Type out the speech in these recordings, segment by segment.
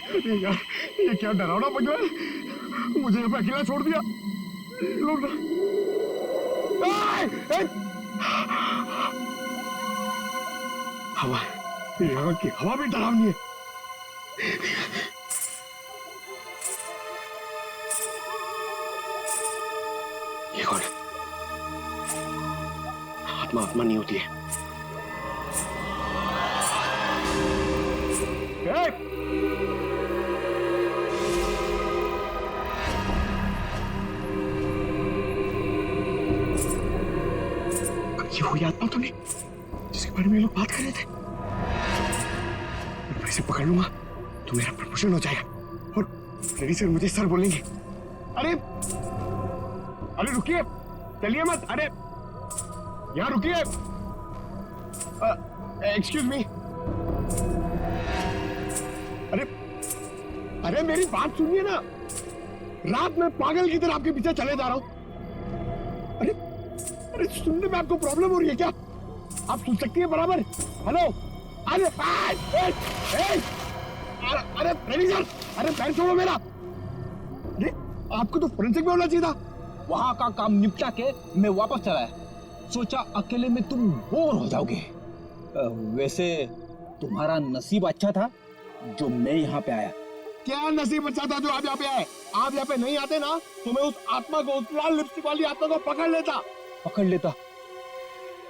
यार ये क्या डरावना पकड़ा है, मुझे यहाँ पे अकेला छोड़ दिया। लोग ना हवा, यहाँ की हवा भी डरावनी है। ये कौन है? आत्मा आत्मा नहीं होती है। ये वही आत्मा तो नहीं जिसके बारे में ये लोग बात कर रहे थे? मैं इसे पकड़ लूंगा तो मेरा प्रमोशन हो जाएगा और फ्रेडी सर मुझे सर बोलेंगे। अरे अरे रुकिए, चलिए मत। अरे यहाँ रुकिए। Excuse me. अरे अरे मेरी बात सुनिए ना, रात में पागल की तरह आपके पीछे चले जा रहा हूं। अरे अरे सुनने में आपको प्रॉब्लम हो रही है क्या? आप सुन सकती है बराबर? हेलो। अरे अरे फ्रेडी सर, अरे पैर छोड़ो मेरा। अरे आपको तो फोरेंसिक में होना चाहिए था। वहां का काम निपटा के मैं वापस चला है, सोचा अकेले में तुम बोर हो जाओगे। वैसे तुम्हारा नसीब अच्छा था जो मैं यहाँ पे आया। क्या नसीब अच्छा था जो आप यहाँ पे आए? आप यहाँ पे नहीं आते ना तो मैं उस आत्मा को, उस लाल लिपस्टिक वाली आत्मा को पकड़ लेता।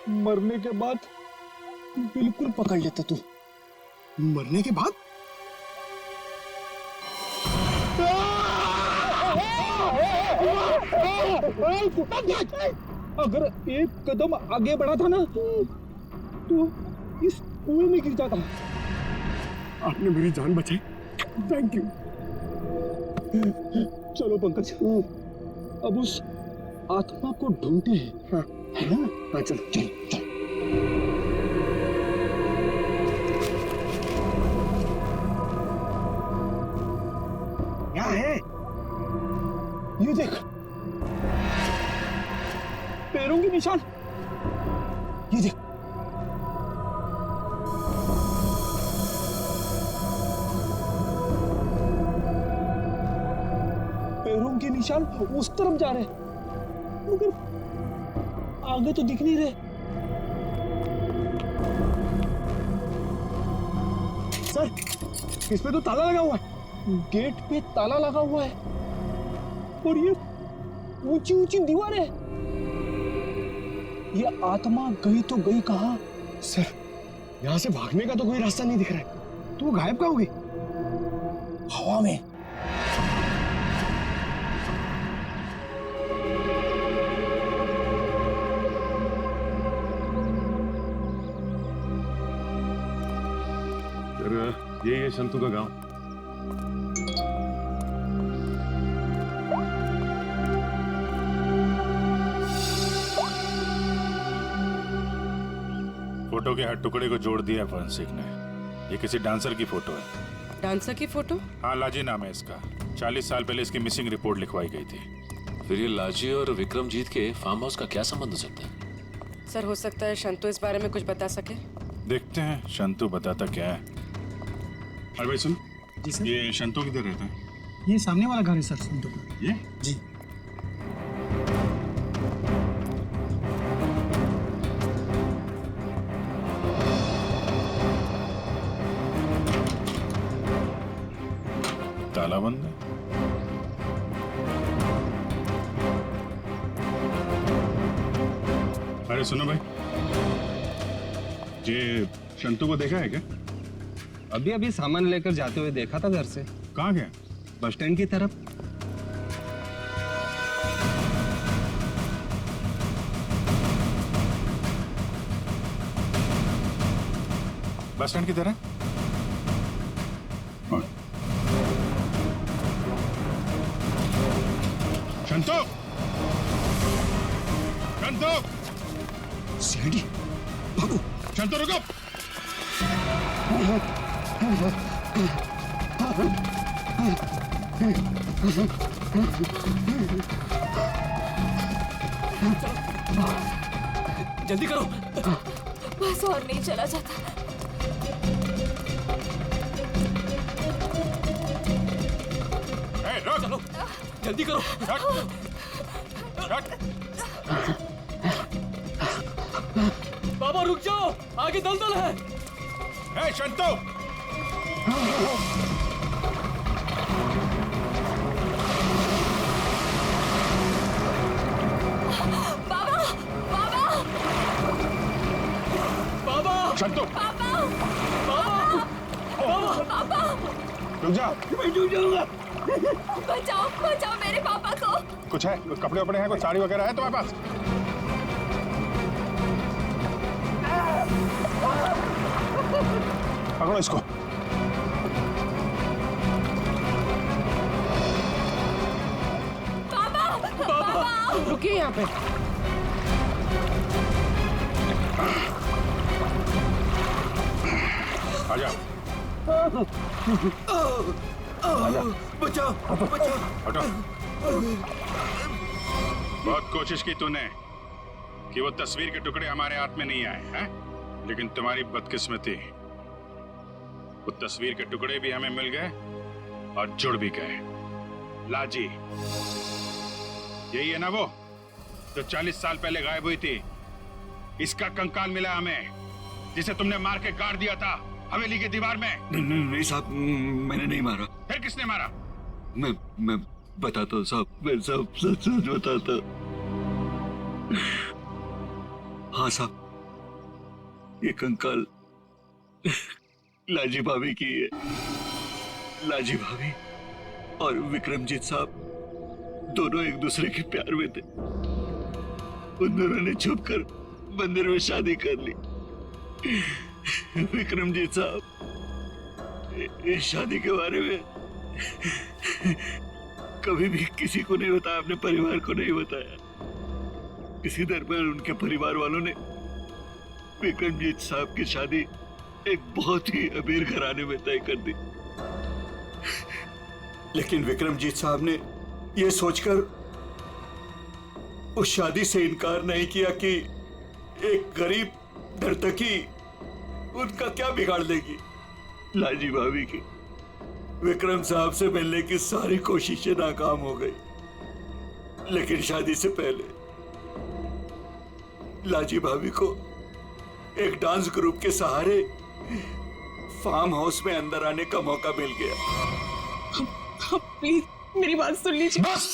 मरने के बाद बिल्कुल पकड़ लेता तू। मरने के बाद? अगर एक कदम आगे बढ़ा था ना तो इस कुएं में गिर जाता। आपने मेरी जान बचाई, थैंक यू। चलो पंकज, अब उस आत्मा को ढूंढते हैं। हाँ है ना? हाँ चलो चलो चलो। क्या है? ये देख, पैरों के निशान। ये देख, पैरों के निशान उस तरफ जा रहे हैं, मगर आगे तो दिख नहीं रहे। सर, इस पे तो ताला लगा हुआ है। गेट पे ताला लगा हुआ है और ये ऊंची ऊंची दीवार है। ये आत्मा गई तो गई कहां? सर, यहाँ से भागने का तो कोई रास्ता नहीं दिख रहा है, तो वो गायब कहाँ हो गई? हवा में। ये संतू का गांव। फोटो के हर टुकड़े को जोड़ दिया फोरेंसिक ने। ये किसी डांसर की फोटो है। डांसर की फोटो? हाँ, लाजी नाम है इसका। 40 साल पहले इसकी मिसिंग रिपोर्ट लिखवाई गई थी। फिर ये लाजी और विक्रमजीत के फार्म हाउस का क्या संबंध हो सकता है? सर, हो सकता है शंतु इस बारे में कुछ बता सके। देखते हैं शंतु बताता क्या है। अरे भाई सुन। जी सर। ये शंतु किधर रहता है? ये सामने वाला घर है सर, संतू का। ये? जी। ताला बंद है। अरे सुनो भाई, ये शंतु को देखा है क्या? अभी अभी सामान लेकर जाते हुए देखा था घर से। कहाँ गया? बस स्टैंड की तरफ। बस स्टैंड की तरह? शंतु! शंतु! सीडी, भागो। शंतु रुको! जल्दी करो। बस और नहीं चला जाता। जल्दी करो। बाबा रुक जाओ, आगे दलदल है। ए, शंतो! बाबा बाबा बाबा शंतो! पापा बाबा पापा रुक जा। बचाओ बचाओ मेरे पापा को। कुछ है? कुछ कपड़े वपड़े हैं? कुछ साड़ी वगैरह है तुम्हारे पास? पकड़ो इसको। रुकिए यहाँ पे। आजा। बचाओ बचाओ। हटो। बहुत कोशिश की तूने कि वो तस्वीर के टुकड़े हमारे हाथ में नहीं आए हैं, लेकिन तुम्हारी बदकिस्मती, वो तस्वीर के टुकड़े भी हमें मिल गए और जुड़ भी गए। लाजी, यही है ना वो जो 40 साल पहले गायब हुई थी? इसका कंकाल मिला हमें, जिसे तुमने मार के गाड़ दिया था हवेली की दीवार में। नहीं साहब, मैंने नहीं मारा। फिर किसने मारा? मैं बताता हूँ साहब, मैं सब सच सच बताता। हाँ साहब, ये कंकाल लाजी भाभी की है। लाजी भाभी और विक्रमजीत साहब दोनों एक दूसरे के प्यार में थे। उन दोनों ने छुपकर मंदिर में शादी कर ली। विक्रमजीत साहब इस शादी के बारे में कभी भी किसी को नहीं बताया, अपने परिवार को नहीं बताया। इसी दरमियान उनके परिवार वालों ने विक्रमजीत साहब की शादी एक बहुत ही अमीर घराने में तय कर दी। लेकिन विक्रमजीत साहब ने यह सोचकर उस शादी से इनकार नहीं किया कि एक गरीब नर्तकी उनका क्या बिगाड़ लेगी। लाजी भाभी की विक्रम साहब से मिलने की सारी कोशिशें नाकाम हो गई। लेकिन शादी से पहले लाजी भाभी को एक डांस ग्रुप के सहारे फार्म हाउस में अंदर आने का मौका मिल गया। प्लीज मेरी बात सुन लीजिए। बस,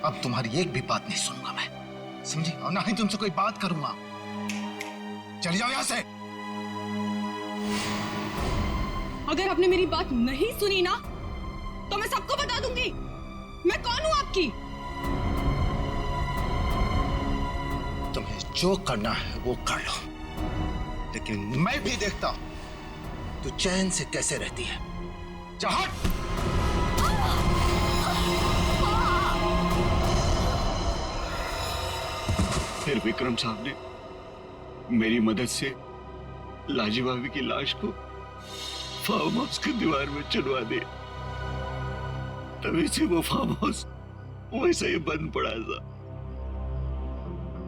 अब तुम्हारी एक भी बात नहीं सुनूंगा मैं, समझी? और ना ही तुमसे कोई बात करूंगा। चली जाओ यहां से। अगर आपने मेरी बात नहीं सुनी ना तो मैं सबको बता दूंगी मैं कौन हूं आपकी। तुम्हें जो करना है वो कर लो, लेकिन मैं भी देखता हूं तू चैन से कैसे रहती है। जा हट। फिर विक्रम साहब ने मेरी मदद से लाजी भाभी की लाश को फार्म हाउस की दीवार में चुनवा दिया। तभी से वो फार्म हाउस वैसे ही बंद पड़ा था।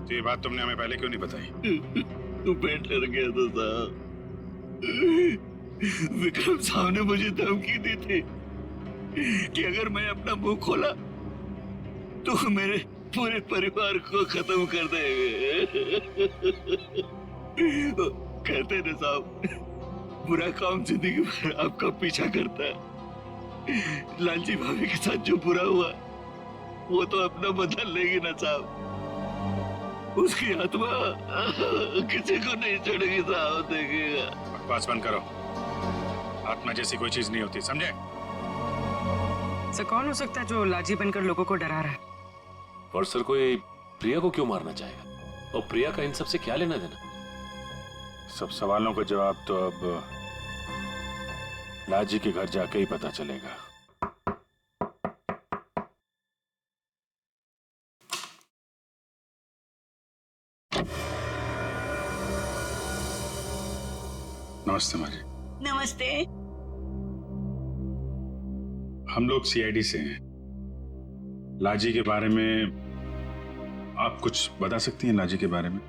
तो ये बात तुमने हमें पहले क्यों नहीं बताई? तो पेट डर गया था साहब। विक्रम साहब ने मुझे धमकी दी थी कि अगर मैं अपना मुंह खोला तो मेरे पूरे परिवार को खत्म कर देंगे। कहते ना साहब, बुरा काम जिंदगी भर आपका पीछा करता है। लालजी भाभी के साथ जो बुरा हुआ वो तो अपना बदल लेगी ना साहब। उसकी आत्मा किसी को नहीं छोड़ेगी साहब, देखिएगा। बकवास बंद करो। आत्मा जैसी कोई चीज नहीं होती, समझे? सर कौन हो सकता है जो लाजी बनकर लोगों को डरा रहा है? और सर कोई प्रिया को क्यों मारना चाहेगा? और प्रिया का इन सब से क्या लेना देना? सब सवालों का जवाब तो अब लाजी के घर जाके ही पता चलेगा। नमस्ते माजी। नमस्ते। हम लोग सीआईडी से हैं। लाजी के बारे में आप कुछ बता सकती हैं? लाजी के बारे में?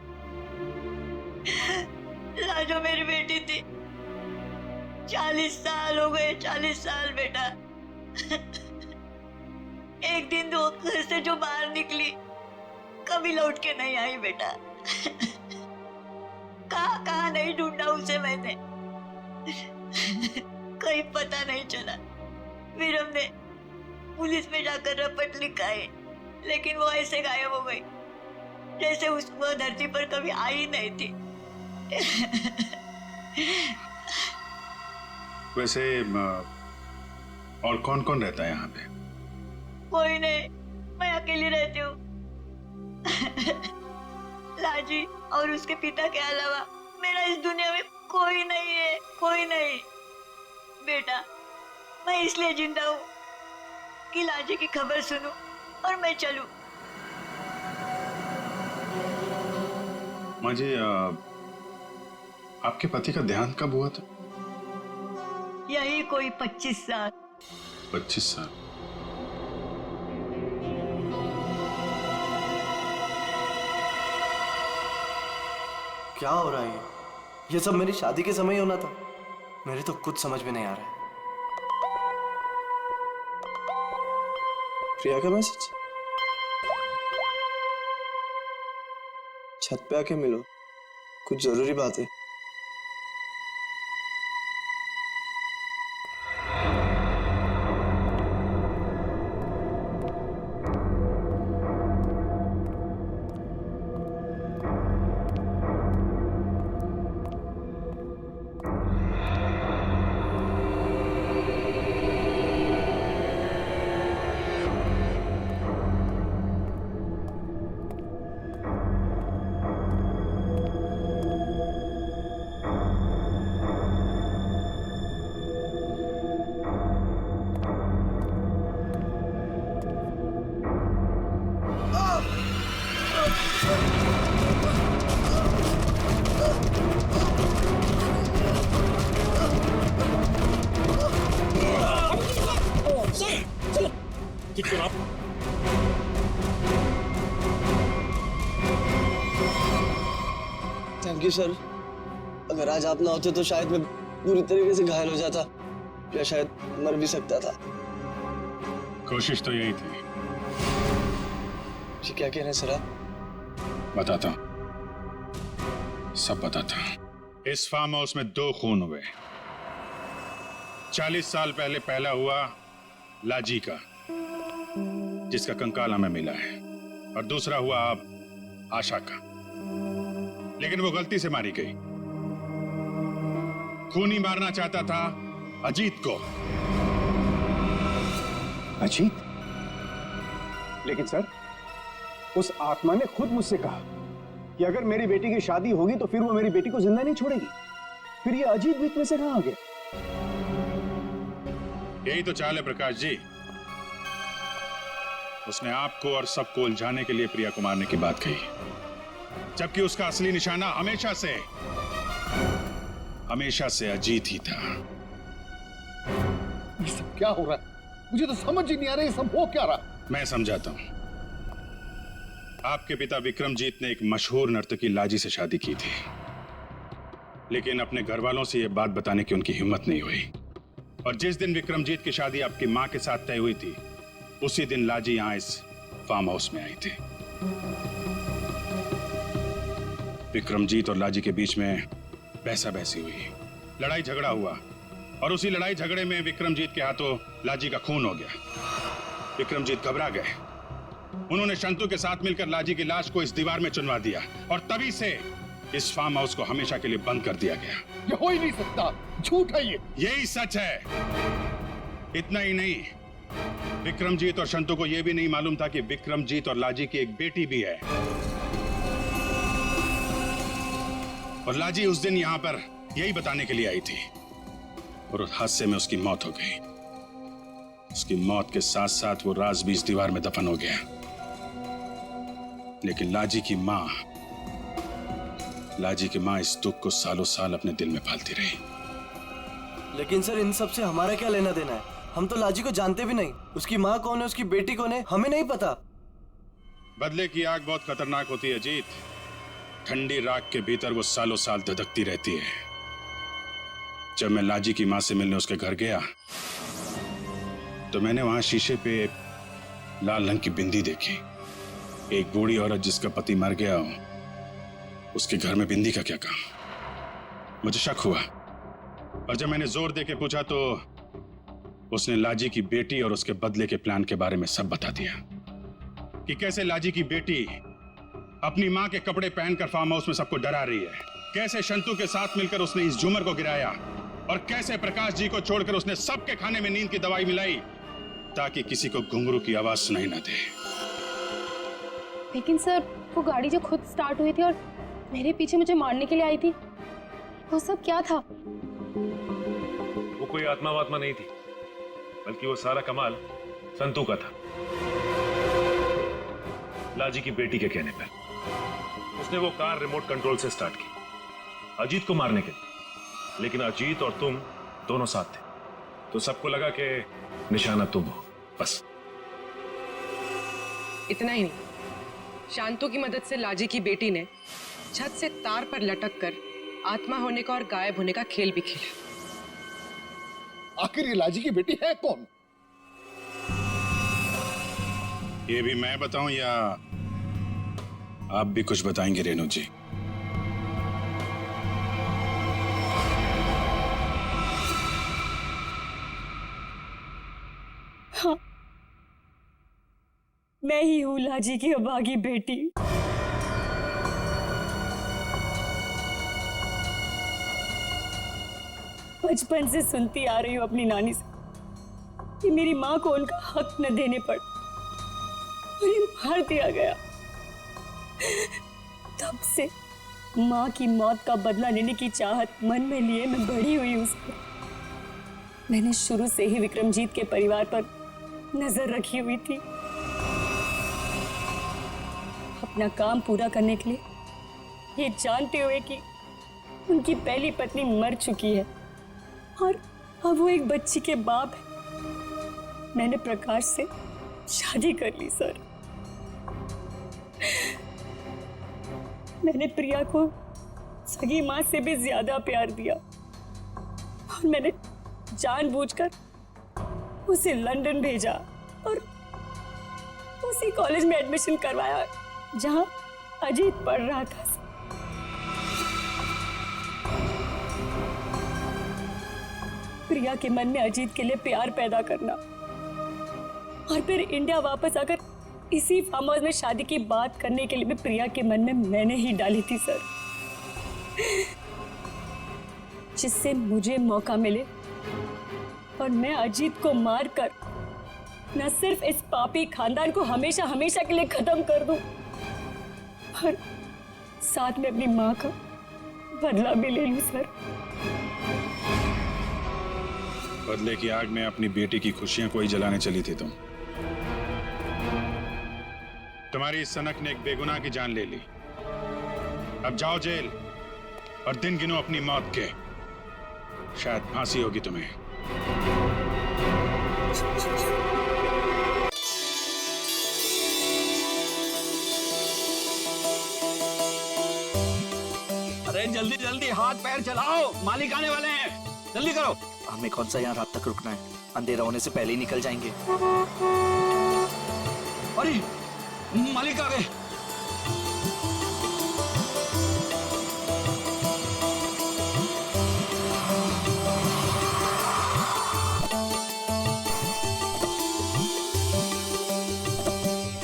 लाजो मेरी बेटी थी। 40 साल हो गए, 40 साल बेटा। एक दिन वो घर से जो बाहर निकली कभी लौट के नहीं आई बेटा। कहाँ कहाँ नहीं ढूंढा उसे मैंने, कहीं पता नहीं चला। फिर हमने पुलिस में जाकर रपट लिखा है, लेकिन वो ऐसे गायब हो गई जैसे वो धरती पर कभी आई नहीं थी। वैसे और कौन कौन रहता है यहाँ पे? कोई नहीं, मैं अकेली रहती हूँ। लाजी और उसके पिता के अलावा मेरा इस दुनिया में कोई नहीं है, कोई नहीं। बेटा, मैं इसलिए जिंदा हूँ कि लाजी की खबर सुनूं और मैं चलूं। माँ जी, आपके पति का देहांत कब हुआ था? यही कोई 25 साल। 25 साल? क्या हो रहा है ये सब मेरी शादी के समय होना था। मेरे तो कुछ समझ में नहीं आ रहा है। प्रिया का मैसेज? छत पे आके मिलो, कुछ जरूरी बात है। Thank you sir. अगर आज आप ना होते तो शायद मैं बुरी तरीके से घायल हो जाता या शायद मर भी सकता था। कोशिश तो यही थी। जी क्या कह रहे हैं सर आप? बताता हूं, सब बताता हूं। इस फार्म हाउस में 2 खून हुए। 40 साल पहले पहला हुआ लाजी का, जिसका कंकाल हमें मिला है, और दूसरा हुआ अब आशा का, लेकिन वो गलती से मारी गई। खूनी मारना चाहता था अजीत को। अजीत? लेकिन सर, उस आत्मा ने खुद मुझसे कहा कि अगर मेरी बेटी की शादी होगी तो फिर वो मेरी बेटी को जिंदा नहीं छोड़ेगी। फिर ये अजीत बीच में से कहां आ गया? यही तो चाल है प्रकाश जी। उसने आपको और सबको उलझाने के लिए प्रिया को मारने की बात कही, जबकि उसका असली निशाना हमेशा से अजीत ही था। ये सब क्या हो रहा है? मुझे तो समझ ही नहीं आ रहा, ये सब हो क्या रहा? मैं समझाता हूं। आपके पिता विक्रमजीत ने एक मशहूर नर्तकी लाजी से शादी की थी, लेकिन अपने घर वालों से यह बात बताने की उनकी हिम्मत नहीं हुई। और जिस दिन विक्रमजीत की शादी आपकी मां के साथ तय हुई थी, उसी दिन लाजी यहां इस फार्म हाउस में आई थी। विक्रमजीत और लाजी के बीच में बहसा बहसी हुई, लड़ाई झगड़ा हुआ, और उसी लड़ाई झगड़े में विक्रमजीत के हाथों लाजी का खून हो गया। विक्रमजीत घबरा गए। उन्होंने शंतु के साथ मिलकर लाजी की लाश को इस दीवार में चुनवा दिया, और तभी से इस फार्म हाउस को हमेशा के लिए बंद कर दिया गया। ये हो ही नहीं सकता, झूठ है ये। यही सच है। इतना ही नहीं, विक्रमजीत और शंतु को यह भी नहीं मालूम था कि विक्रमजीत और लाजी की एक बेटी भी है। और लाजी उस दिन यहां पर यही बताने के लिए आई थी, और उस हादसे में उसकी मौत हो गई। उसकी मौत के साथ साथ वो राज भी इस दीवार में दफन हो गया। लेकिन लाजी की मां इस दुख को सालों साल अपने दिल में पालती रही। लेकिन सर, इन सब से हमारा क्या लेना देना है? हम तो लाजी को जानते भी नहीं। उसकी माँ कौन है, उसकी बेटी कौन है, हमें नहीं पता। बदले की आग बहुत खतरनाक होती है अजीत। ठंडी राख के भीतर वो सालों साल धधकती रहती है। जब मैं लाजी की मां से मिलने उसके घर गया, तो मैंने वहां शीशे पे लाल रंग की बिंदी देखी। एक बूढ़ी औरत जिसका पति मर गया हो, उसके घर में बिंदी का क्या काम? मुझे शक हुआ और जब मैंने जोर दे के पूछा तो उसने लाजी की बेटी और उसके बदले के प्लान के बारे में सब बता दिया कि कैसे लाजी की बेटी अपनी मां के कपड़े पहनकर फार्म हाउस में सबको डरा रही है, कैसे शंतु के साथ मिलकर उसने इस झूमर को गिराया और कैसे प्रकाश जी को छोड़कर उसने सबके खाने में नींद की दवाई मिलाई ताकि किसी को घुंघरू की आवाज सुनाई ना दे। लेकिन सर, वो गाड़ी जो खुद स्टार्ट हुई थी और मेरे पीछे मुझे मारने के लिए आई थी, वो सब क्या था? वो कोई आत्मा वात्मा नहीं थी, बल्कि वो सारा कमाल संतू का था। लाजी की बेटी के कहने पर उसने वो कार रिमोट कंट्रोल से स्टार्ट की अजीत को मारने के लिए, लेकिन अजीत और तुम दोनों साथ थे, तो सबको लगा कि निशाना तुम हो। बस इतना ही नहीं, शांतु की मदद से लाजी की बेटी ने छत से तार पर लटक कर आत्मा होने का और गायब होने का खेल भी खेला। आखिर ये लाजी की बेटी है कौन? ये भी मैं बताऊं या आप भी कुछ बताएंगे रेणु जी? हाँ, मैं ही हूँ लाजी की अभागी बेटी। बचपन से सुनती आ रही हूँ अपनी नानी से कि मेरी माँ को उनका हक न देने पर उन्हें मार दिया गया। तब से माँ की मौत का बदला लेने की चाहत मन में लिए मैं बड़ी हुई उस पर। मैंने शुरू से ही विक्रमजीत के परिवार पर नजर रखी हुई थी। अपना काम पूरा करने के लिए, ये जानते हुए कि उनकी पहली पत्नी मर चुकी है और अब वो एक बच्ची के बाप है, मैंने प्रकाश से शादी कर ली सर। मैंने प्रिया को सगी माँ से भी ज्यादा प्यार दिया और मैंने जानबूझकर उसे लंदन भेजा और उसी कॉलेज में एडमिशन करवाया जहां अजीत पढ़ रहा था। प्रिया के मन में अजीत के लिए प्यार पैदा करना और फिर इंडिया वापस आकर इसी फार्म हाउस में शादी की बात करने के लिए भी प्रिया के मन में मैंने ही डाली थी सर, जिससे मुझे मौका मिले और मैं अजीत को मारकर न सिर्फ इस पापी खानदान को हमेशा हमेशा के लिए खत्म कर दूं, और साथ में अपनी माँ का बदला भी ले लूं सर। बदले की आग में अपनी बेटी की खुशियां कोई जलाने चली थी तुम। तुम्हारी इस सनक ने एक बेगुनाह की जान ले ली। अब जाओ जेल और दिन गिनो अपनी मौत के। शायद फांसी होगी तुम्हें। अरे जल्दी जल्दी हाथ पैर चलाओ, मालिक आने वाले हैं, जल्दी करो। हमें कौन सा यहाँ रात तक रुकना है, अंधेरा होने से पहले ही निकल जाएंगे। अरे मालिक आ गए।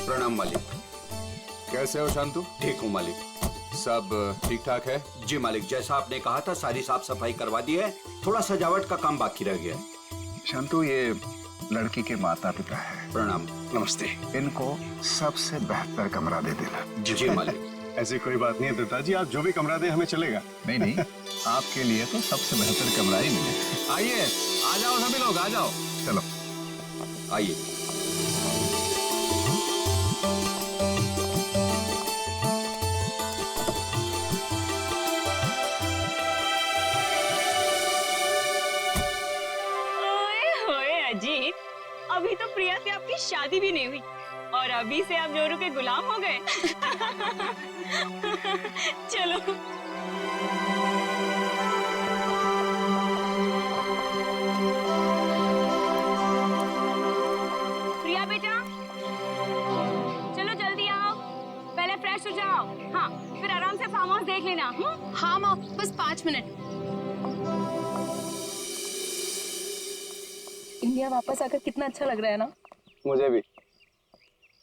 प्रणाम मालिक। कैसे हो शांतु? ठीक हूँ मालिक। सब ठीक ठाक है? जी मालिक, जैसा आपने कहा था सारी साफ सफाई करवा दी है, थोड़ा सजावट का काम बाकी रह गया है। शांतु, ये लड़की के माता पिता है। प्रणाम। नमस्ते। इनको सबसे बेहतर कमरा दे देना। जी मालिक। ऐसी कोई बात नहीं है दत्ता जी, आप जो भी कमरा दे हमें चलेगा। नहीं नहीं, आपके लिए तो सबसे बेहतर कमरा ही मिलेगा। आइए, आ जाओ सभी लोग, आ जाओ। चलो आइए। अजीत, अभी तो प्रिया से आपकी शादी भी नहीं हुई और अभी से आप जोरू के गुलाम हो गए। चलो। प्रिया बेटा, हाँ माँ, बस 5 मिनट। इंडिया वापस आकर कितना अच्छा लग रहा है ना। मुझे भी।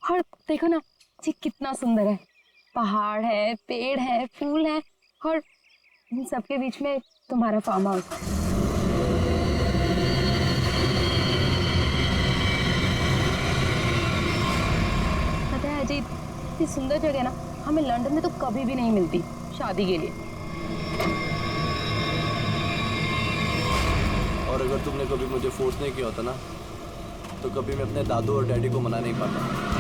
और देखो ना, ये कितना सुंदर है। पहाड़ है, पेड़ है, फूल है, और इन सबके बीच में तुम्हारा फार्म हाउस। पता है अजीत, इतनी सुंदर जगह ना हमें लंदन में तो कभी भी नहीं मिलती शादी के लिए। और अगर तुमने कभी मुझे फोर्स नहीं किया होता ना, तो कभी मैं अपने दादू और डैडी को मना नहीं पाता।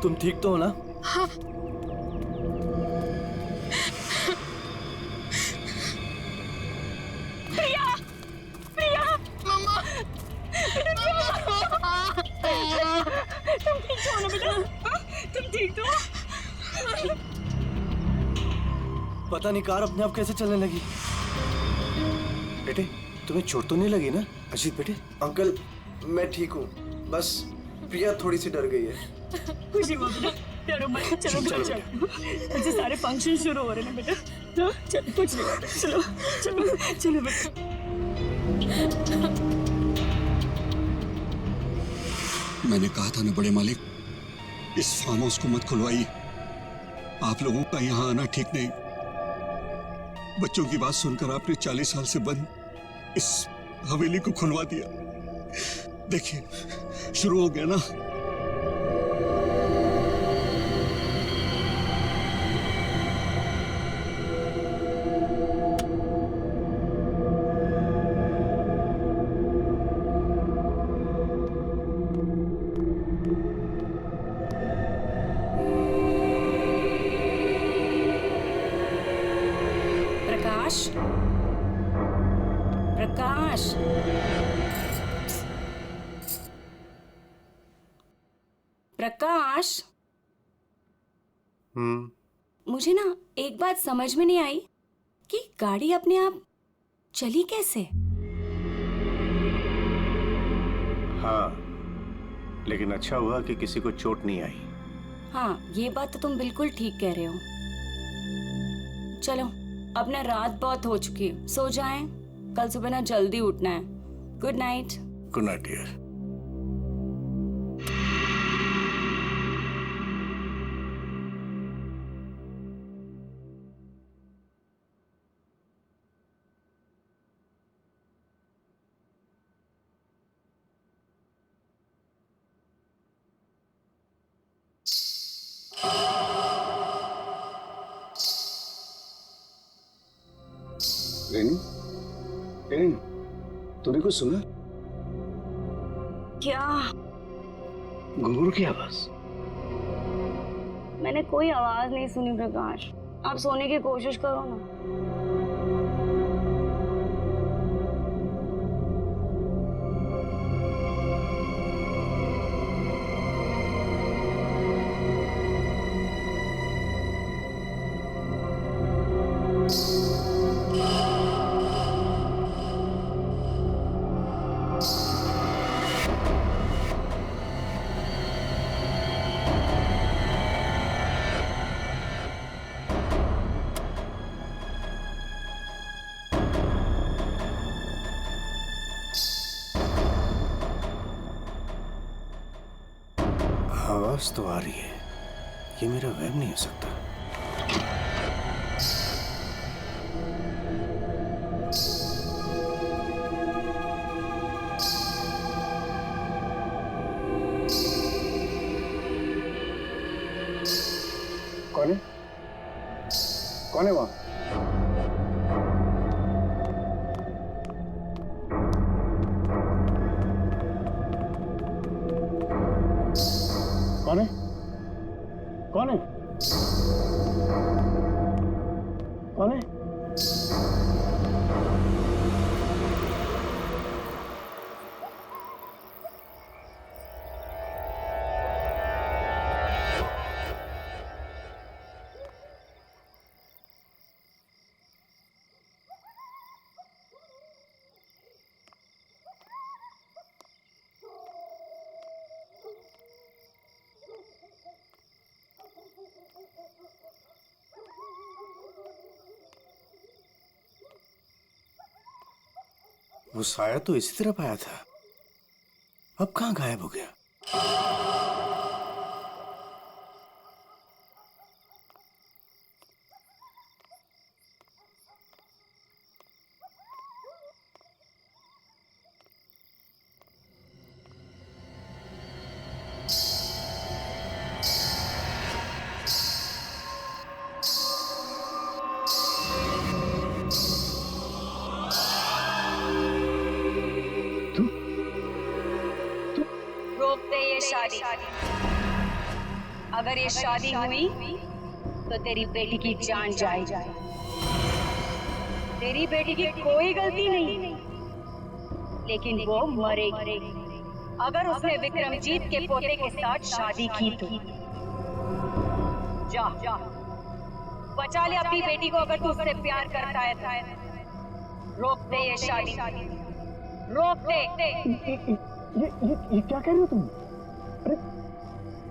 तुम ठीक तो हो ना? हाँ। प्रिया, प्रिया, मम्मा, तुम ठीक तो हो ना बेटा? तुम ठीक तो हो? पता नहीं कार अपने आप कैसे चलने लगी। बेटे, तुम्हें चोट तो नहीं लगी ना? अजीत बेटे। अंकल, मैं ठीक हूँ, बस प्रिया थोड़ी सी डर गई है। खुशी हुआ बेटा, डरो मत। चलो चलो, मुझे सारे फंक्शन शुरू हो रहे हैं बेटा। चलो कुछ नहीं, चलो चलो चलो बेटा। मैंने कहा था ना बड़े मालिक, इस फार्म हाउस को मत खुलवाइए। आप लोगों का यहाँ आना ठीक नहीं। बच्चों की बात सुनकर आपने 40 साल से बंद इस हवेली को खुलवा दिया। देखिए, शुरू हो गया ना। प्रकाश, प्रकाश, प्रकाश। मुझे ना एक बात समझ में नहीं आई कि गाड़ी अपने आप चली कैसे? हाँ, लेकिन अच्छा हुआ कि किसी को चोट नहीं आई। हाँ, ये बात तो तुम बिल्कुल ठीक कह रहे हो। चलो, अब ना रात बहुत हो चुकी है, सो जाएं। कल सुबह ना जल्दी उठना है। Good night. Good night dear. Renu, Renu, तूने कुछ सुना? क्या? घुंघरू की आवाज। मैंने कोई आवाज नहीं सुनी प्रकाश। आप सोने की कोशिश करो ना। आवाज तो आ रही है, ये मेरा वहम नहीं हो सकता। कौन है? कौन है वहां? कौन है? कौन है? कौन है? वो साया तो इसी तरफ आया था, अब कहां गायब हो गया? रोक दे ये शादी। अगर ये शादी हुई तो तेरी बेटी की जान जाएगी। तेरी बेटी की कोई गलती नहीं, लेकिन वो मरेगी अगर उसने विक्रमजीत के पोते के साथ शादी की तो। जा बचा ले अपनी बेटी को अगर तू उससे प्यार करता है। रोक दे ये शादी, रोक दे। ये क्या कह रहे हो तुम? अरे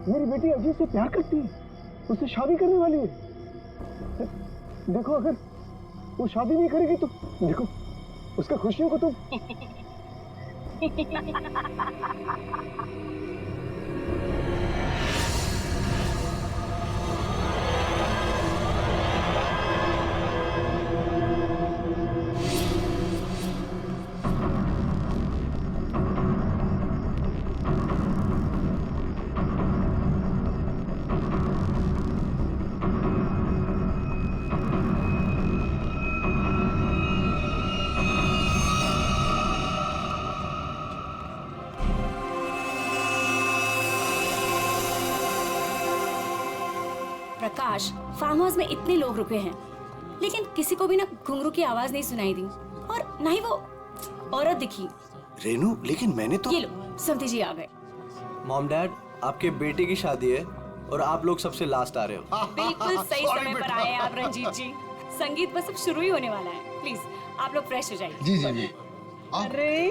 मेरी बेटी अजीत से प्यार करती है, उससे शादी करने वाली है। देखो अगर वो शादी नहीं करेगी तो देखो उसका खुशियों को तुम प्रकाश, फार्म हाउस में इतने लोग रुके हैं, लेकिन किसी को भी ना घुंघरू की आवाज नहीं सुनाई दी और ना ही वो औरत दिखी। रेनू, लेकिन मैंने तो। ये लो, समधी जी आ गए। मॉम डैड, आपके बेटे की शादी है और आप लोग सबसे लास्ट आ रहे हो। बिल्कुल सही समय पर आए हैं आप रंजीत जी। संगीत बस अब शुरू ही होने वाला है। प्लीज आप लोग फ्रेश हो जाइए। जी जी जी। अरे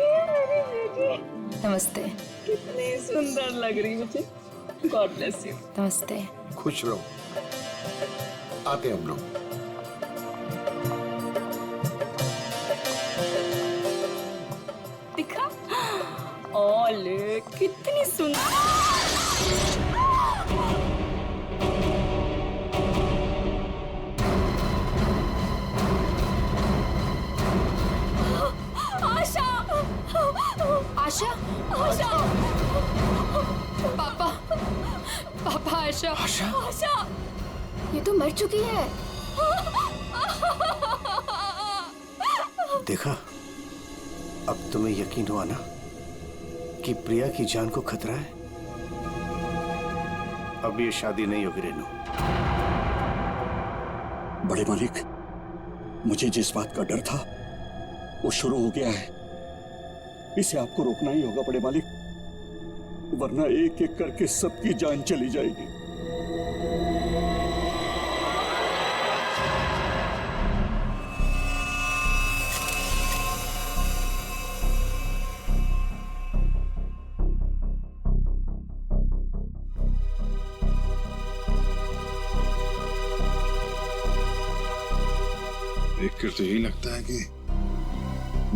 नमस्ते। कितनी सुंदर लग रही मुझे। God bless you. नमस्ते। खुश रहो, आते हम लोग। दिखा? ओले कितनी सुंदर। आशा, आशा, आशा, पापा, पापा, आशा, आशा, आशा, ये तो मर चुकी है। देखा, अब तुम्हें यकीन हुआ ना कि प्रिया की जान को खतरा है। अब ये शादी नहीं होगी रेनू। बड़े मालिक, मुझे जिस बात का डर था वो शुरू हो गया है। इसे आपको रोकना ही होगा बड़े मालिक, वरना एक एक करके सबकी जान चली जाएगी। देखकर तो यही लगता है कि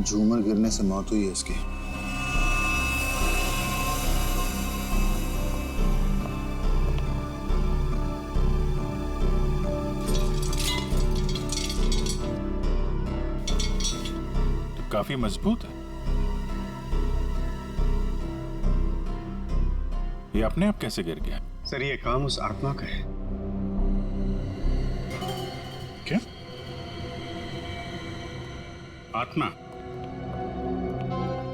झूमर गिरने से मौत हुई है इसकी। काफी मजबूत है। ये अपने आप कैसे गिर गया? सर ये काम उस आत्मा का है। क्या? आत्मा?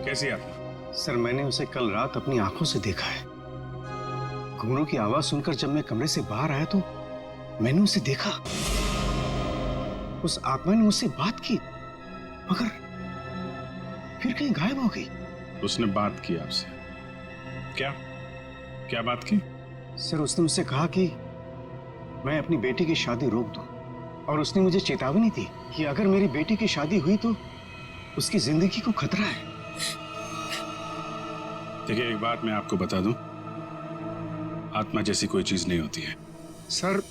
कैसी आत्मा? सर मैंने उसे कल रात अपनी आंखों से देखा है। घुंघरू की आवाज सुनकर जब मैं कमरे से बाहर आया तो मैंने उसे देखा। उस आत्मा ने मुझसे बात की मगर फिर कहीं गायब हो गई। उसने बात की आपसे? क्या क्या बात की? सर उसने मुझसे कहा कि मैं अपनी बेटी की शादी रोक दूं और उसने मुझे चेतावनी दी कि अगर मेरी बेटी की शादी हुई तो उसकी जिंदगी को खतरा है। देखिए एक बात मैं आपको बता दूं, आत्मा जैसी कोई चीज नहीं होती है। सर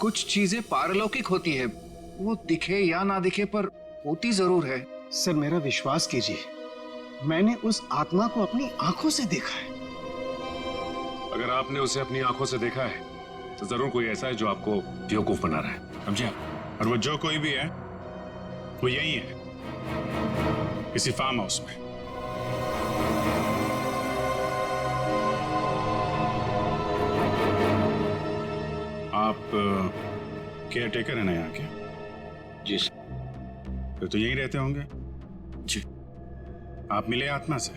कुछ चीजें पारलौकिक होती है, वो दिखे या ना दिखे पर होती जरूर है। सर मेरा विश्वास कीजिए, मैंने उस आत्मा को अपनी आंखों से देखा है। अगर आपने उसे अपनी आंखों से देखा है तो जरूर कोई ऐसा है जो आपको बेवकूफ बना रहा है, समझे आप? और वो जो कोई भी है वो यही है, किसी फार्म हाउस में। आप केयर टेकर है ना यहाँ के? जी फिर तो यहीं रहते होंगे। जी। आप मिले आत्मा से?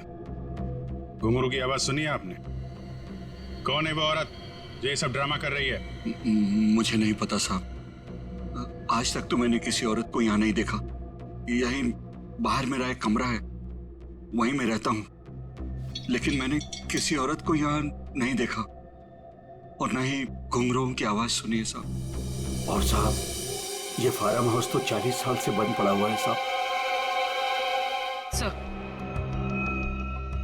घुंघरू की आवाज सुनी आपने? कौन है वो औरत जो ये सब ड्रामा कर रही है? मुझे नहीं पता साहब, आज तक तो मैंने किसी औरत को यहाँ नहीं देखा। यहीं बाहर मेरा एक कमरा है, वहीं मैं रहता हूँ, लेकिन मैंने किसी औरत को यहाँ नहीं देखा और न ही घुंघरूओं की आवाज सुनी है साहब। और साहब ये फार्म हाउस तो 40 साल से बंद पड़ा हुआ है साहब।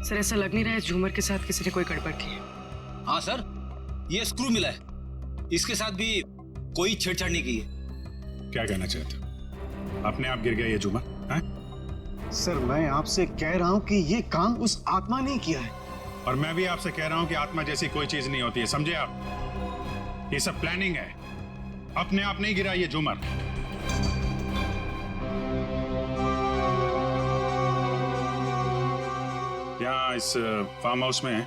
सर ऐसा लग नहीं रहा है झूमर के साथ किसी ने कोई गड़बड़ की है। हाँ सर, ये स्क्रू मिला है, इसके साथ भी कोई छेड़छाड़ नहीं की है। क्या कहना चाहते हो? अपने आप गिर गया ये झूमर? हैं? सर मैं आपसे कह रहा हूं कि ये काम उस आत्मा ने किया है। और मैं भी आपसे कह रहा हूं कि आत्मा जैसी कोई चीज नहीं होती है, समझे आप? ये सब प्लानिंग है, अपने आप नहीं गिरा ये झूमर। यहाँ इस फार्म हाउस में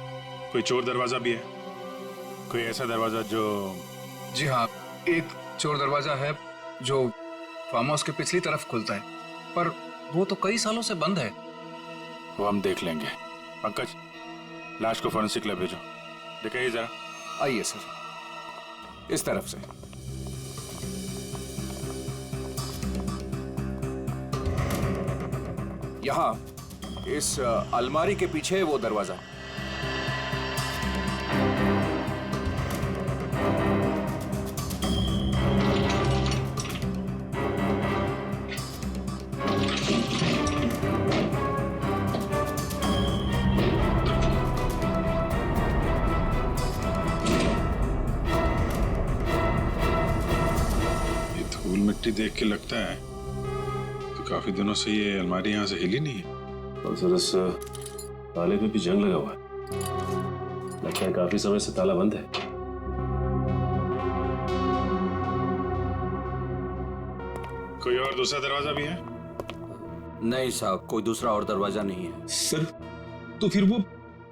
कोई चोर दरवाजा भी है? कोई ऐसा दरवाजा जो... जी हाँ, एक चोर दरवाजा है जो फार्म हाउस के पिछली तरफ खुलता है, पर वो तो कई सालों से बंद है। वो हम देख लेंगे। पंकज, लाश को फॉरेंसिक लैब भेजो, दिखाइए जरा। आइए सर, इस तरफ से। यहाँ इस अलमारी के पीछे है वो दरवाजा। ये धूल मिट्टी देख के लगता है तो काफी दिनों से ये अलमारी यहाँ से हिली नहीं है। और सर इस ताले पे भी जंग लगा हुआ है, लगता है काफी समय से ताला बंद है। कोई और दूसरा दरवाजा भी है? नहीं साहब, कोई दूसरा और दरवाजा नहीं है। सर तो फिर वो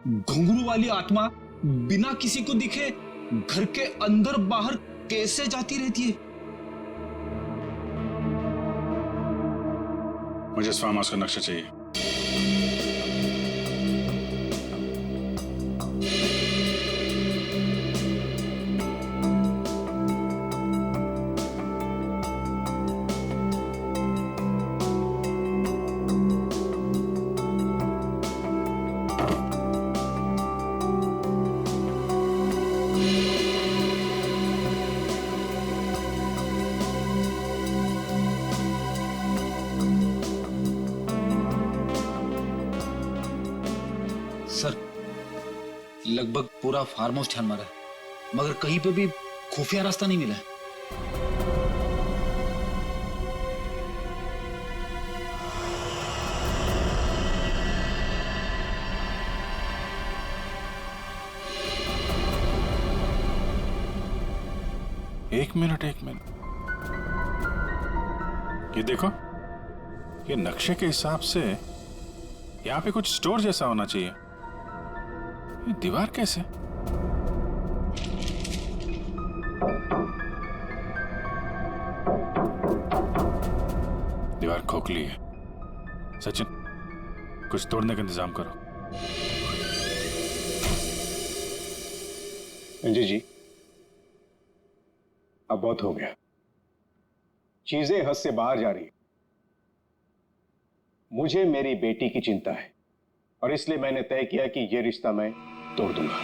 घुंघरू वाली आत्मा बिना किसी को दिखे घर के अंदर बाहर कैसे जाती रहती है? मुझे इस फार्म हाउस का नक्शा चाहिए। सर लगभग पूरा फार्म हाउस छान मारा है, मगर कहीं पे भी खुफिया रास्ता नहीं मिला है। एक मिनट, ये देखो, ये नक्शे के हिसाब से यहाँ पे कुछ स्टोर जैसा होना चाहिए। ये दीवार कैसे? दीवार खोखली है। सचिन, कुछ तोड़ने का इंतजाम करो। अंजू जी, अब बहुत हो गया। चीजें हद से बाहर जा रही है। मुझे मेरी बेटी की चिंता है और इसलिए मैंने तय किया कि यह रिश्ता मैं तोड़ दूंगा।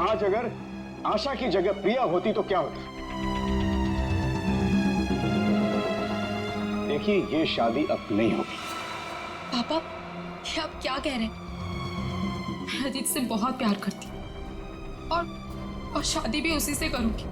आज अगर आशा की जगह प्रिया होती तो क्या होता? देखिए, ये शादी अब नहीं होगी। पापा, ये आप क्या कह रहे हैं? मैं अजीत से बहुत प्यार करती हूँ और शादी भी उसी से करूंगी।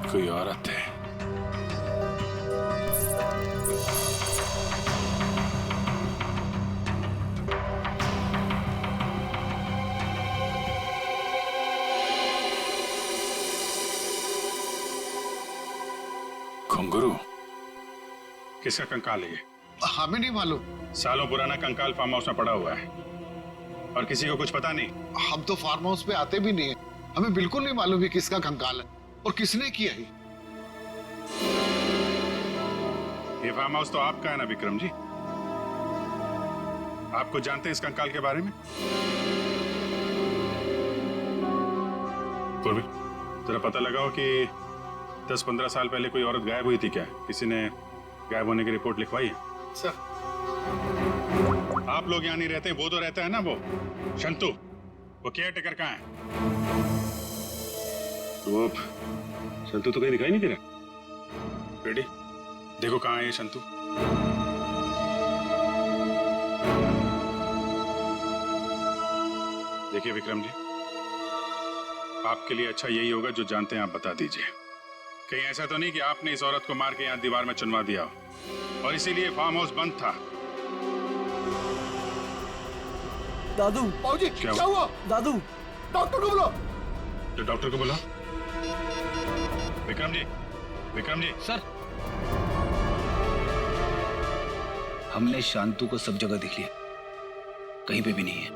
कोई औरत है। घुंगरू, किसका कंकाल है ये? हमें नहीं मालूम। सालों पुराना कंकाल फार्म हाउस में पड़ा हुआ है और किसी को कुछ पता नहीं। हम तो फार्म हाउस पे आते भी नहीं है, हमें बिल्कुल नहीं मालूम है किसका कंकाल है और किसने किया है। ये फार्म हाउस तो आपका है ना विक्रम जी? आप कुछ जानते हैं इस कंकाल के बारे में? पूर्वी, जरा पता लगाओ कि 10-15 साल पहले कोई औरत गायब हुई थी क्या? किसी ने गायब होने की रिपोर्ट लिखवाई है? सर, आप लोग यहाँ नहीं रहते, वो तो रहता है ना। वो शंतु, वो केयर टेकर कहाँ है? वो शंतु तो कहीं दिखाई नहीं दे रहा। बेटी, देखो कहाँ है ये शंतु। देखिए विक्रम जी, आपके लिए अच्छा यही होगा जो जानते हैं आप बता दीजिए। कहीं ऐसा तो नहीं कि आपने इस औरत को मार के यहाँ दीवार में चुनवा दिया हो और इसीलिए फार्म हाउस बंद था? दादू, बाबूजी, क्या हुआ? दादू, डॉक्टर को बुलाओ। तो डॉक्टर को बुलाओ। विक्रम जी, विक्रम जी। सर, हमने शांतु को सब जगह देख लिया, कहीं पे भी नहीं है।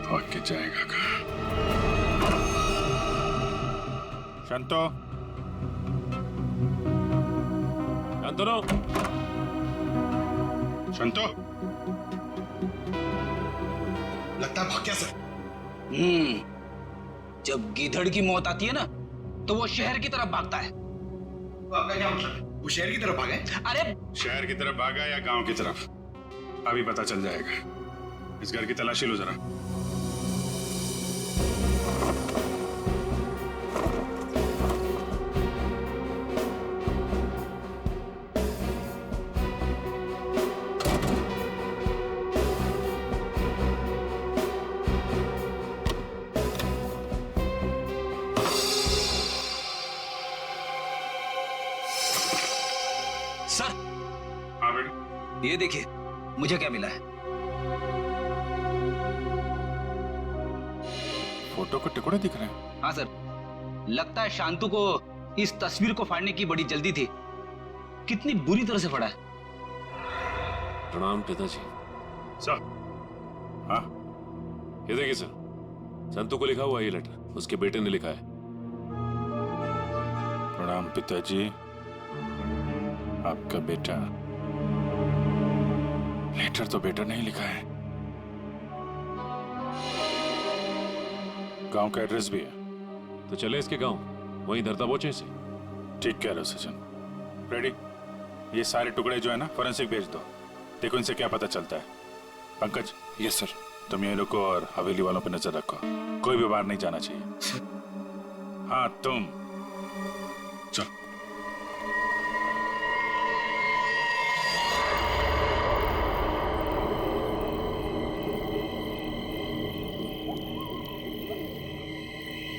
भाग के जाएगा कहाँ? शांतो, शांतनु, शांतो। लगता है भाग गया सर। जब गीधड़ की मौत आती है ना, तो वो शहर की तरफ भागता है। तो आपका क्या मतलब है? वो शहर की तरफ भागे? अरे शहर की तरफ भागा या गांव की तरफ, अभी पता चल जाएगा। इस घर की तलाशी लो जरा। सर, हाँ बेटा, ये देखिए मुझे क्या मिला है। फोटो के टुकड़े दिख रहे हैं। हाँ सर, लगता है शांतु को इस तस्वीर को फाड़ने की बड़ी जल्दी थी। कितनी बुरी तरह से फाड़ा है। प्रणाम पिताजी। सर, हाँ ये देखिए सर, संतु को लिखा हुआ ये लेटर उसके बेटे ने लिखा है। प्रणाम पिताजी, आपका बेटा। लेटर तो बेटा नहीं लिखा है, गांव का एड्रेस भी है। तो चले इसके गांव, वहीं धरता बोचे इसे। ठीक कह रहे हो सचिन। रेडी, ये सारे टुकड़े जो है ना फोरेंसिक भेज दो, देखो इनसे क्या पता चलता है। पंकज। Yes sir. तुम ये रुको और हवेली वालों पे नजर रखो, कोई भी बाहर नहीं जाना चाहिए। हाँ तुम चल।